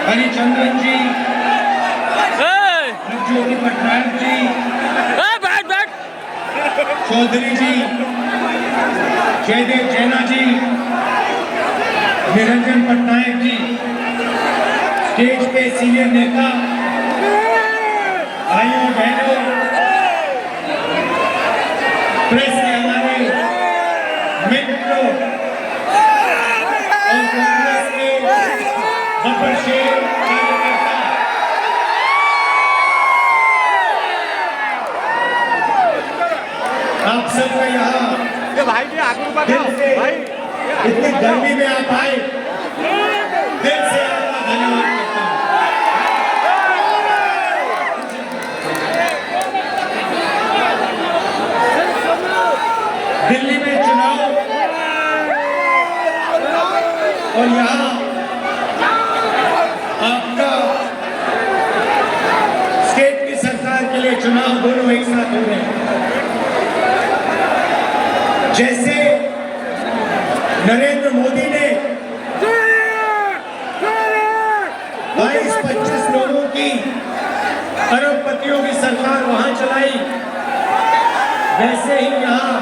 हरिचंद्रन जी, ज्योति पटनायक जी, चौधरी जी, जयदेव जैना जी, निरंजन पटनायक जी, स्टेज पे सीनियर नेता, भाइयों बहनों, प्रेस के हमारे मित्रों और कांग्रेस के बब्बर शेर कार्यकर्ता, आप सबका यहाँ भाई जी आगे दिल से भाई इतनी गर्मी में आप आए, दिल से आपका धन्यवाद करता हूँ। दिल्ली में चुनाव और यहाँ आपका स्टेट की सरकार के लिए चुनाव दोनों एक साथ हो रहे हैं। जैसे नरेंद्र मोदी ने 22-25 लोगों की अरबपतियों की सरकार वहां चलाई, वैसे ही यहाँ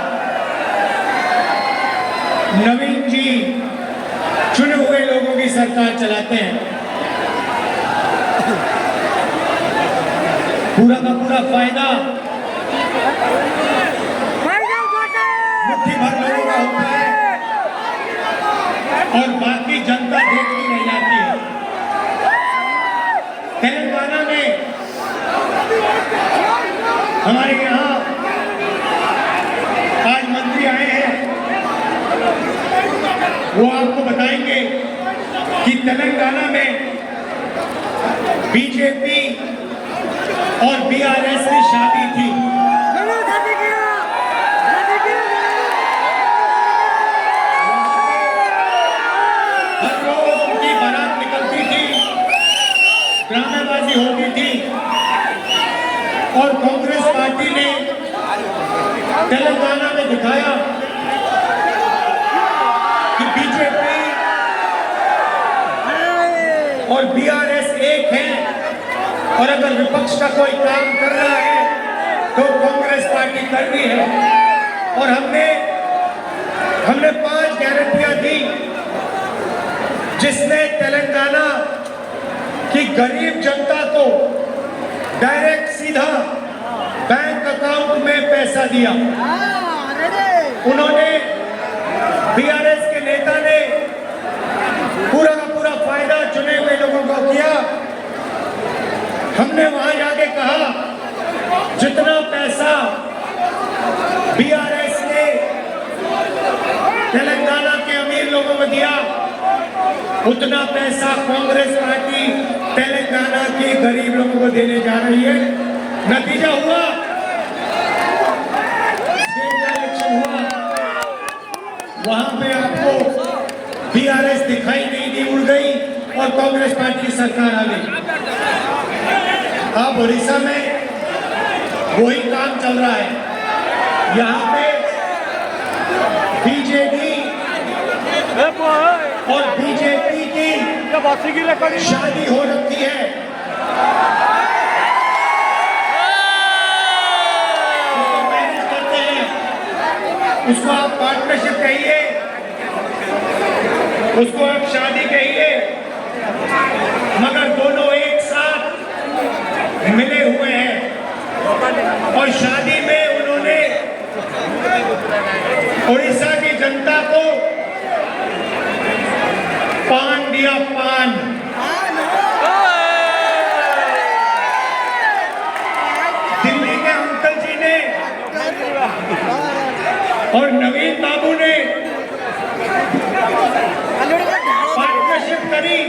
नवीन जी चुने हुए लोगों की सरकार चलाते हैं। पूरा का पूरा फायदा मुट्ठी भर लोगों का होता है और बाकी जनता देखती रह जाती है। तेलंगाना में हमारे यहाँ आज मंत्री आए हैं, वो आपको बताएंगे कि तेलंगाना में बीजेपी और बीआरएस की शादी थी। ड्रामेबाजी होती थी और कांग्रेस पार्टी ने तेलंगाना में दिखाया कि बीजेपी और बीआरएस एक है और अगर विपक्ष का कोई काम कर रहा है तो कांग्रेस पार्टी कर रही है। और हमने 5 गारंटियां दी जिसने तेलंगाना कि गरीब जनता को डायरेक्ट सीधा बैंक अकाउंट में पैसा दिया। उन्होंने बीआरएस के नेता ने पूरा का पूरा फायदा चुने हुए लोगों को किया। हमने वहां जाके कहा जितना पैसा बीआरएस ने तेलंगाना के अमीर लोगों को दिया उतना पैसा कांग्रेस पार्टी तेलंगाना के गरीब लोगों को देने जा रही है। नतीजा हुआ, इलेक्शन हुआ, वहां पे आपको बीआरएस दिखाई नहीं दी, उड़ गई और कांग्रेस पार्टी की सरकार आ गई। अब उड़ीसा में वही काम चल रहा है। यहाँ पे बीजेडी और बीजेपी की शादी हो रखी है। उसको मैनेज करते हैं, उसको आप पार्टनरशिप कहिए, उसको आप शादी कहिए, मगर दोनों एक साथ मिले हुए हैं। और शादी में उन्होंने उड़ीसा की जनता को पान दिया, पान। दिल्ली के अंकल जी ने और नवीन बाबू ने पार्टनरशिप करी,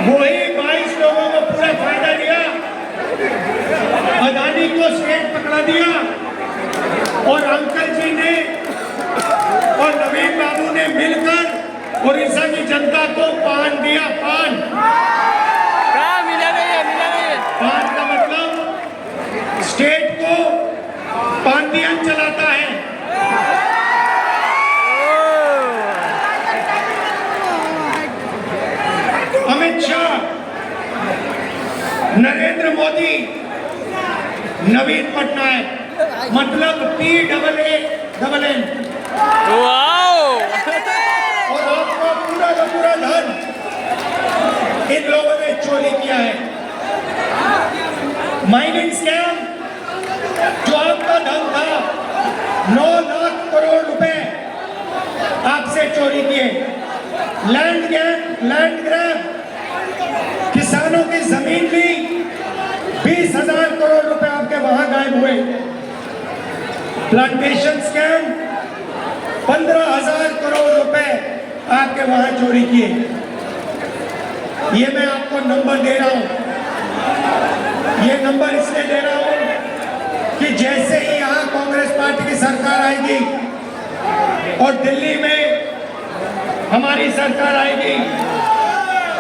वही 22 लोगों को पूरा फायदा दिया, अदानी को स्टेट पकड़ा दिया और अंकल जी ने और नवीन बाबू ने मिलकर उड़ीसा की जनता को पान दिया, पान। मिला नहीं है। पान का मतलब स्टेट को पानदियन चलाता है। अमित नरेंद्र मोदी, नवीन पटनायक, मतलब PAAN। वाओ और आपका पूरा का पूरा धन इन लोगों ने चोरी किया है। माइनिंग स्कैम, जो आपका धन था 9 लाख करोड़ रुपए आपसे चोरी किए। लैंड ग्रैब, किसानों की जमीन ली, 20,000 करोड़ रुपए आपके वहां गायब हुए। प्लांटेशन स्कैम, 15,000 करोड़ रुपए आपके वहां चोरी किए। ये मैं आपको नंबर दे रहा हूं। ये नंबर इसलिए दे रहा हूं कि जैसे ही यहां कांग्रेस पार्टी की सरकार आएगी और दिल्ली में हमारी सरकार आएगी,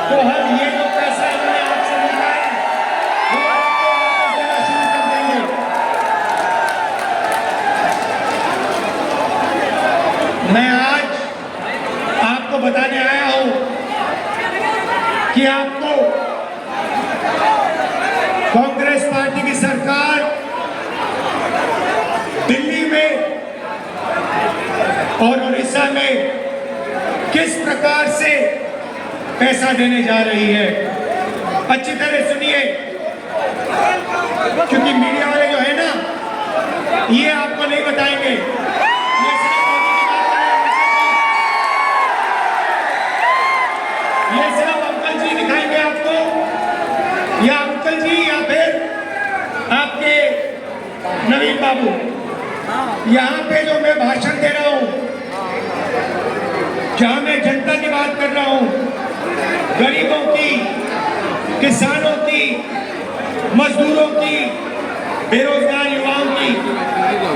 तो हम ये जो पैसा इन्होंने आपसे लिया है वो आपको वापस देना शुरू कर देंगे। मैं आज आपको बताने आया हूं कि आपको कांग्रेस पार्टी की सरकार दिल्ली में और उड़ीसा में किस प्रकार से पैसा देने जा रही है। अच्छी तरह सुनिए, क्योंकि मीडिया वाले जो है ना, ये आपको नहीं बताएंगे। ये सिर्फ मोदी की बात करेंगे, ये सिर्फ अंकल जी दिखाएंगे आपको, या अंकल जी या फिर आपके नवीन बाबू। यहाँ पे जो मैं भाषण दे रहा हूँ, जहां मैं जनता की बात कर रहा हूं, गरीबों की, किसानों की, मजदूरों की, बेरोजगार युवाओं की,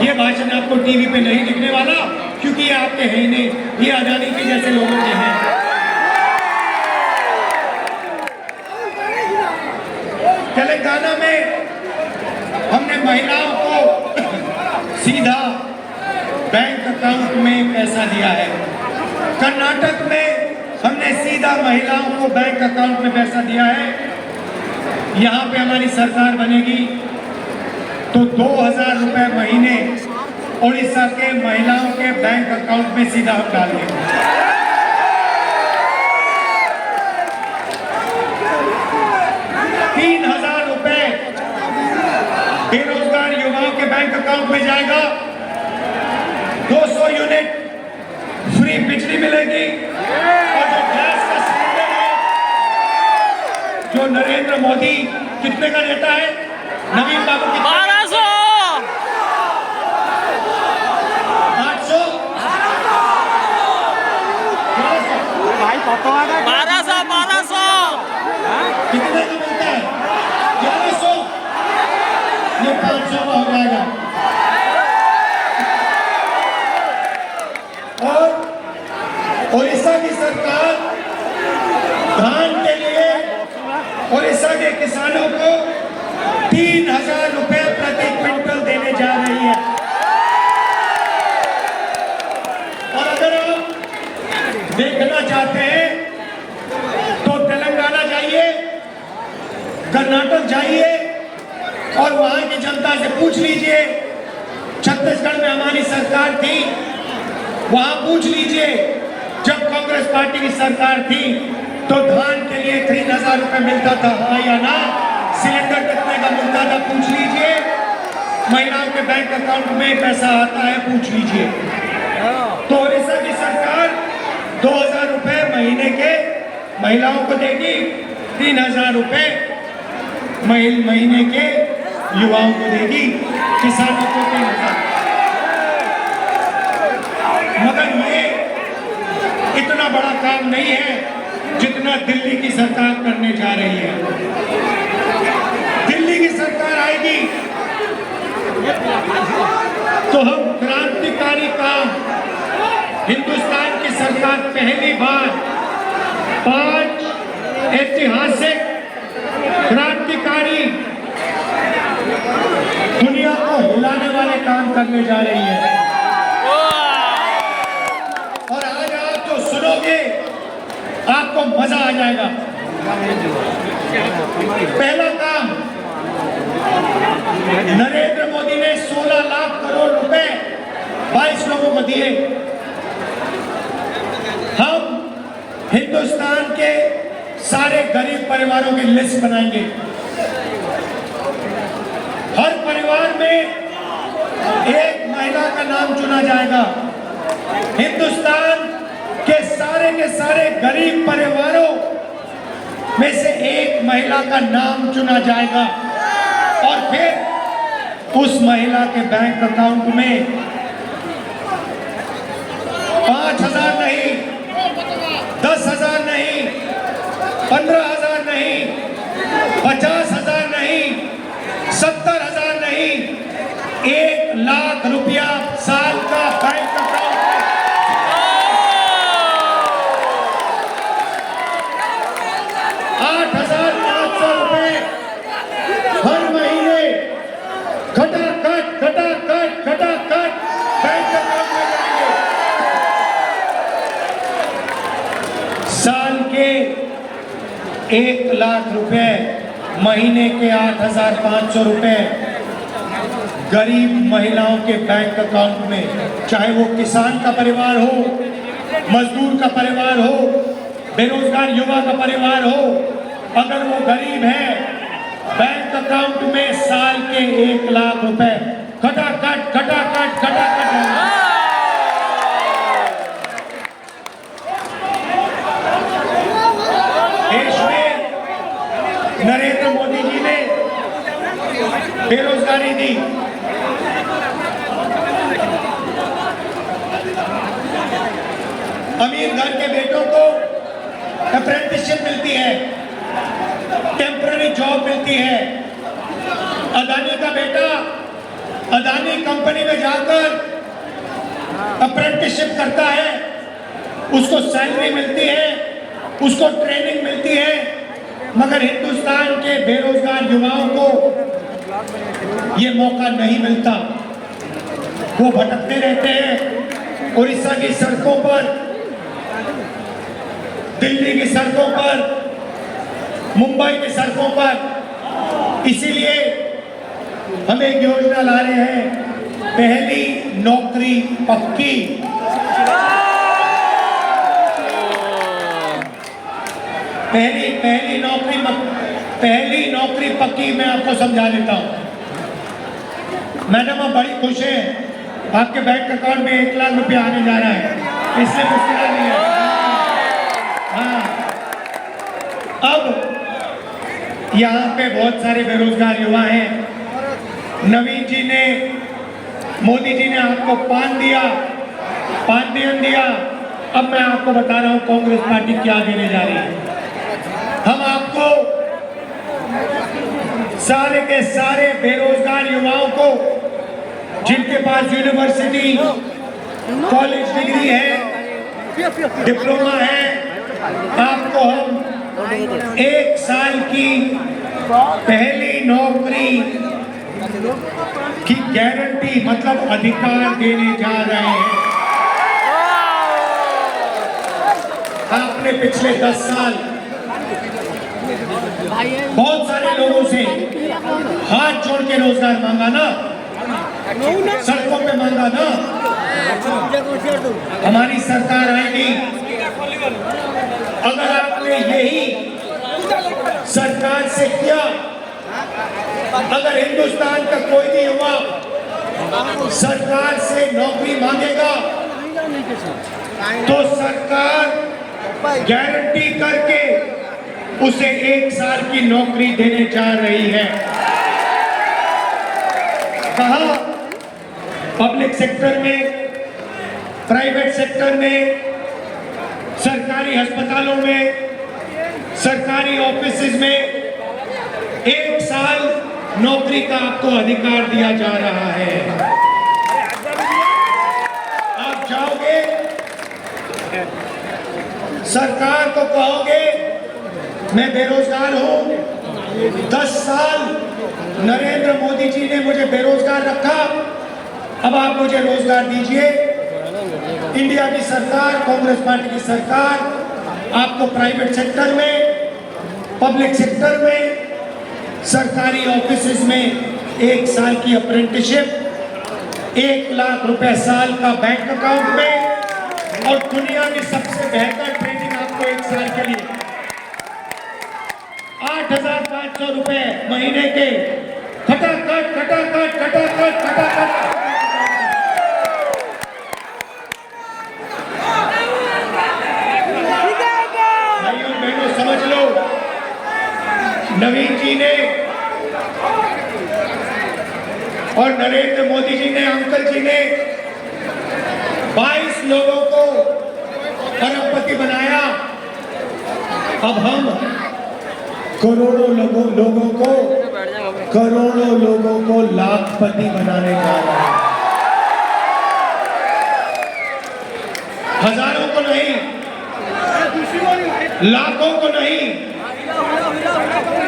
ये भाषण आपको टीवी पे नहीं दिखने वाला, क्योंकि ये आपके हैं ही नहीं, ये अडानी के जैसे लोगों के हैं। तेलंगाना में हमने महिलाओं को सीधा बैंक अकाउंट में पैसा दिया है। कर्नाटक में हमने सीधा महिलाओं को बैंक अकाउंट में पैसा दिया है। यहाँ पे हमारी सरकार बनेगी तो 2,000 रुपए महीने उड़ीसा के महिलाओं के बैंक अकाउंट में सीधा हम डाल देंगे। 3,000 रुपए बेरोजगार युवाओं के बैंक अकाउंट में जाएगा। 200 यूनिट फ्री बिजली मिलेगी। और जो गैस का सिलेंडर है, जो नरेंद्र मोदी कितने का देता है, नवीन बाबू की 1200 800 भाई 1200 कितने का मिलता है? 1100। ये 500 का हो जाएगा। और उड़ीसा की सरकार धान के लिए उड़ीसा के किसानों को 3,000 रुपए प्रति क्विंटल देने जा रही है। और अगर आप देखना चाहते हैं तो तेलंगाना जाइए, कर्नाटक जाइए और वहां की जनता से पूछ लीजिए। छत्तीसगढ़ में हमारी सरकार थी, वहां पूछ लीजिए, जब कांग्रेस पार्टी की सरकार थी तो धान के लिए 3,000 रुपए मिलता था, हाँ या ना? सिलेंडर कितने का मिलता था, पूछ लीजिए। महिलाओं के बैंक अकाउंट में पैसा आता है, पूछ लीजिए। तो उड़ीसा की सरकार 2,000 रुपए महीने के महिलाओं को देगी, 3,000 रुपए महीने के युवाओं को देगी, किसानों को 3,000। मगर ये इतना बड़ा काम नहीं है जितना दिल्ली की सरकार करने जा रही है। दिल्ली की सरकार आएगी तो हम क्रांतिकारी काम, हिंदुस्तान की सरकार पहली बार 5 ऐतिहासिक क्रांतिकारी, दुनिया को हिलाने वाले काम करने जा रही है। और आज आप जो सुनोगे आपको मजा आ जाएगा। पहला काम, नरेंद्र मोदी ने 16 लाख करोड़ रुपए 22 लोगों को दिए। हम हिंदुस्तान के सारे गरीब परिवारों की लिस्ट बनाएंगे। हर परिवार में एक महिला का नाम चुना जाएगा। हिंदुस्तान के सारे गरीब परिवारों में से एक महिला का नाम चुना जाएगा और फिर उस महिला के बैंक अकाउंट में 5,000 नहीं, 10,000 नहीं, 15,000 नहीं, 50,000 नहीं, 70,000 नहीं, 1 लाख रुपया साल का बैंक अकाउंट में। 8,500 रुपए हर महीने खटाखट बैंक अकाउंट में जाएंगे। साल के 1 लाख रुपए, महीने के 8,500 रुपए गरीब महिलाओं के बैंक अकाउंट में, चाहे वो किसान का परिवार हो, मजदूर का परिवार हो, बेरोजगार युवा का परिवार हो, अगर वो गरीब है, बैंक अकाउंट में साल के 1 लाख रुपए खटाखट देश में नरेंद्र मोदी जी ने बेरोजगारी दी। अमीर घर के बेटों को अप्रेंटिसशिप मिलती है, टेम्पररी जॉब मिलती है। अदानी का बेटा अदानी कंपनी में जाकर अप्रेंटिसशिप करता है, उसको सैलरी मिलती है, उसको ट्रेनिंग मिलती है, मगर हिंदुस्तान के बेरोजगार युवाओं को ये मौका नहीं मिलता। वो भटकते रहते हैं उड़ीसा की सड़कों पर, दिल्ली की सड़कों पर, मुंबई की सड़कों पर। इसीलिए हम एक योजना ला रहे हैं, पहली नौकरी पक्की। पहली नौकरी पक्की मैं आपको समझा देता हूं। मैडम आप बड़ी खुश हैं, आपके बैंक अकाउंट में 1 लाख रुपया आने जा रहा है, इससे मुश्किल नहीं है। हाँ, अब यहाँ पे बहुत सारे बेरोजगार युवा हैं। नवीन जी ने, मोदी जी ने आपको पान नियम दिया। अब मैं आपको बता रहा हूँ कांग्रेस पार्टी क्या देने जा रही है। हम आपको सारे के सारे बेरोजगार युवाओं को, जिनके पास यूनिवर्सिटी कॉलेज डिग्री है, डिप्लोमा है, आपको हम 1 साल की पहली नौकरी की गारंटी मतलब अधिकार देने जा रहे हैं। आपने पिछले 10 साल बहुत सारे लोगों से हाथ जोड़ के रोजगार मांगा ना, सड़कों पे मांगा ना। हमारी सरकार आएगी, अगर आपने यही सरकार से किया, अगर हिंदुस्तान का कोई भी युवा सरकार से नौकरी मांगेगा तो सरकार गारंटी करके उसे 1 साल की नौकरी देने जा रही है। कहा पब्लिक सेक्टर में, प्राइवेट सेक्टर में, सरकारी अस्पतालों में, सरकारी ऑफिसेज में 1 साल नौकरी का आपको अधिकार दिया जा रहा है। आप जाओगे सरकार को कहोगे मैं बेरोजगार हूं, 10 साल नरेंद्र मोदी जी ने मुझे बेरोजगार रखा, अब आप मुझे रोजगार दीजिए। इंडिया की सरकार, कांग्रेस पार्टी की सरकार आपको प्राइवेट सेक्टर में पब्लिक सेक्टर में सरकारी ऑफिसेज में 1 साल की अप्रेंटिसशिप, 1 लाख रुपए साल का बैंक अकाउंट में और दुनिया की सबसे बेहतर ट्रेनिंग आपको 1 साल के लिए 8,500 रुपए महीने के खटाखट खटाखट खटाखट खटाखट। भाइयों बहनों समझ लो, नवीन जी ने और नरेंद्र मोदी जी ने, अंकल जी ने 22 लोगों को अरबपति बनाया। अब हम करोड़ों लोगों को लाखपति बनाने जा रहे हैं। हजारों को नहीं, लाखों को नहीं,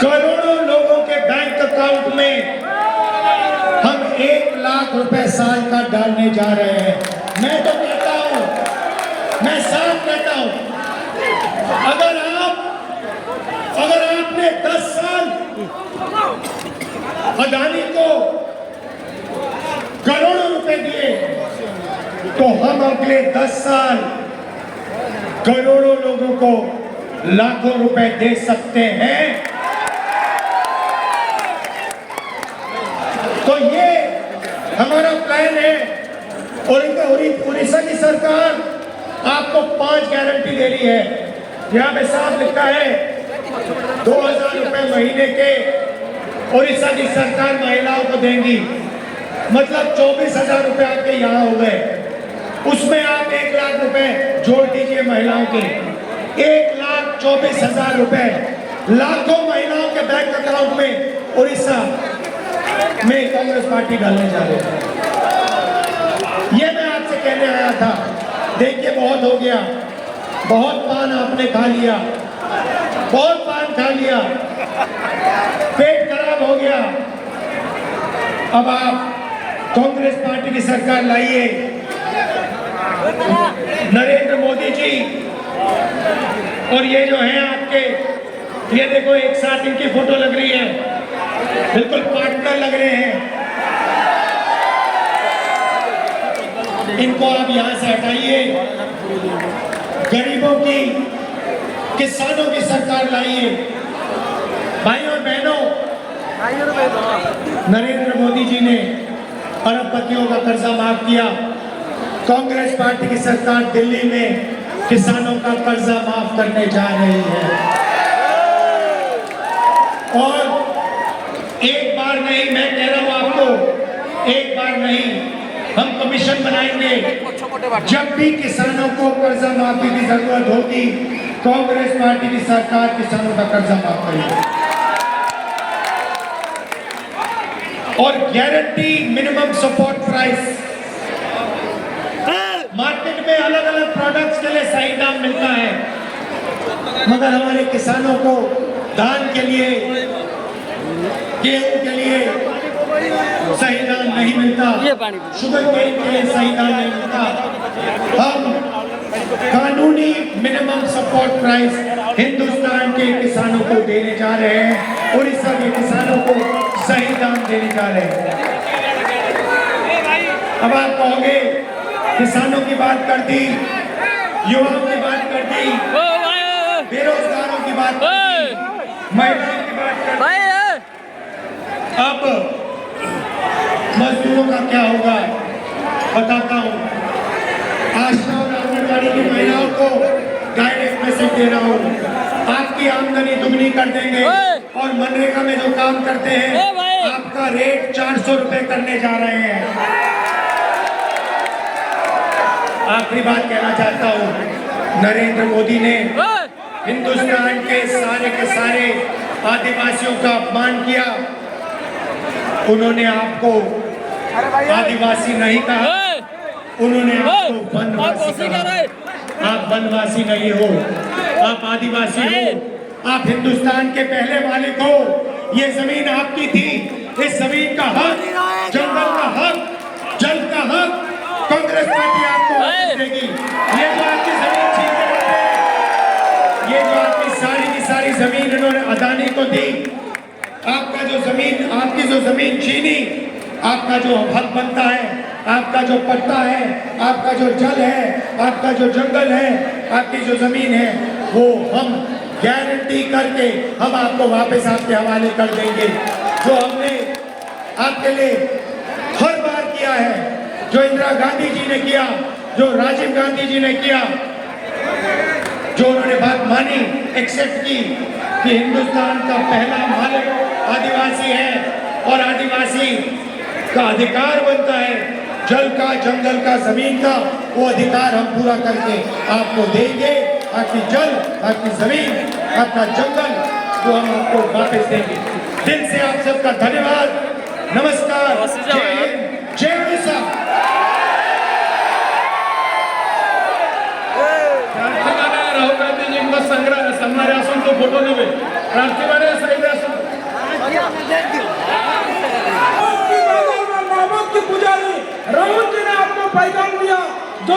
करोड़ों लोगों के बैंक अकाउंट में हम 1 लाख रुपए साल का डालने जा रहे हैं। मैं तो कहता हूं, मैं साफ कहता हूं, अगर आपने 10 साल अदानी को करोड़ों रुपए दिए तो हम अगले 10 साल करोड़ों लोगों को लाखों रुपए दे सकते हैं। तो ये हमारा प्लान है। और उड़ीसा की सरकार आपको 5 गारंटी दे रही है। यहाँ पे साफ लिखा है 2,000 रुपए महीने के उड़ीसा की सरकार महिलाओं को देंगी, मतलब 24,000 रुपए आपके यहाँ हो गए। उसमें आप 1 लाख रुपए जोड़ दीजिए महिलाओं के, 1,24,000 रुपए लाखों महिलाओं के बैंक अकाउंट में उड़ीसा में कांग्रेस पार्टी डालने जा रही है। ये मैं आपसे कहने आया था। देखिए बहुत हो गया, बहुत पान आपने खा लिया, बहुत पान खा लिया, पेट खराब हो गया। अब आप कांग्रेस पार्टी की सरकार लाइए। नरेंद्र मोदी जी और ये जो है आपके, ये देखो एक साथ इनकी फोटो लग रही है, बिल्कुल पार्टनर लग रहे हैं। इनको आप यहां से हटाइए, गरीबों की, किसानों की सरकार लाइए। भाइयों और बहनों, नरेंद्र मोदी जी ने अरबपतियों का कर्जा माफ किया। कांग्रेस पार्टी की सरकार दिल्ली में किसानों का कर्जा माफ करने जा रही है। और एक बार नहीं, मैं कह रहा हूं आपको, एक बार नहीं, हम कमीशन बनाएंगे। जब भी किसानों को कर्जा माफी की जरूरत होगी, कांग्रेस पार्टी की सरकार किसानों का कर्जा माफ करेगी। और guarantee minimum support price, market में अलग अलग प्रोडक्ट्स के लिए सही दाम मिलता है, मगर हमारे किसानों को धान के लिए, गेहूं के लिए सही दाम नहीं मिलता, शुगर केन के लिए सही दाम नहीं मिलता। हम कानूनी मिनिमम सपोर्ट प्राइस हिंदुस्तान के किसानों को देने जा रहे हैं, उड़ीसा के किसानों को सही दाम देने जा रहे हैं। अब आप कहोगे किसानों की बात कर दी, युवाओं की बात कर दी, बेरोजगारों की बात कर दी, महिलाओं की बात कर दी, अब मजदूरों का क्या होगा बताता हूँ। आशा और आंगनबाड़ी की महिलाओं को डायरेक्ट मैसेज दे रहा हूँ, आपकी आमदनी दुगनी कर देंगे और मनरेगा में जो काम करते हैं आपका रेट 400 रुपए करने जा रहे हैं। आखिरी बात कहना चाहता हूँ, नरेंद्र मोदी ने हिंदुस्तान के सारे आदिवासियों का अपमान किया। उन्होंने आपको आदिवासी नहीं कहा, उन्होंने आपको वनवासी कहा। आप वनवासी नहीं हो, आप आदिवासी हो, आप हिंदुस्तान के पहले मालिक हो। ये जमीन आपकी थी, इस जमीन का हक, जंगल का हक, जल का हक कांग्रेस पार्टी आपको वापस देगी। ये जो आपकी जमीन छीन के रखते हैं, ये जो आपकी सारी की सारी जमीन इन्होंने अदानी को दी। आपका जो जमीन, आपकी जो जमीन छीनी, आपका जो हक बनता है, आपका जो पट्टा है, आपका जो जल है, आपका जो जंगल है, आपकी जो जमीन है, वो हम गारंटी करके हम आपको वापस आपके हवाले कर देंगे। जो हमने आपके लिए हर बार किया है, जो इंदिरा गांधी जी ने किया, जो राजीव गांधी जी ने किया, जो उन्होंने बात मानी, एक्सेप्ट की कि हिंदुस्तान का पहला मालिक आदिवासी है और आदिवासी का अधिकार बनता है जल का, जंगल का, जमीन का, वो अधिकार हम पूरा करके आपको देंगे। आपकी जल, आपकी जमीन, आपका जंगल, वो हम आपको वापस देंगे। दिल से आप सबका धन्यवाद, नमस्कार, जय हिंद, जय उड़ीसा। राहुल गांधीजींना सांगणारे असून तो फोटो नव्हे, प्रार्थीवाने साहेब असून पुजारी राहुल जी ने आपको पैगाम दिया जो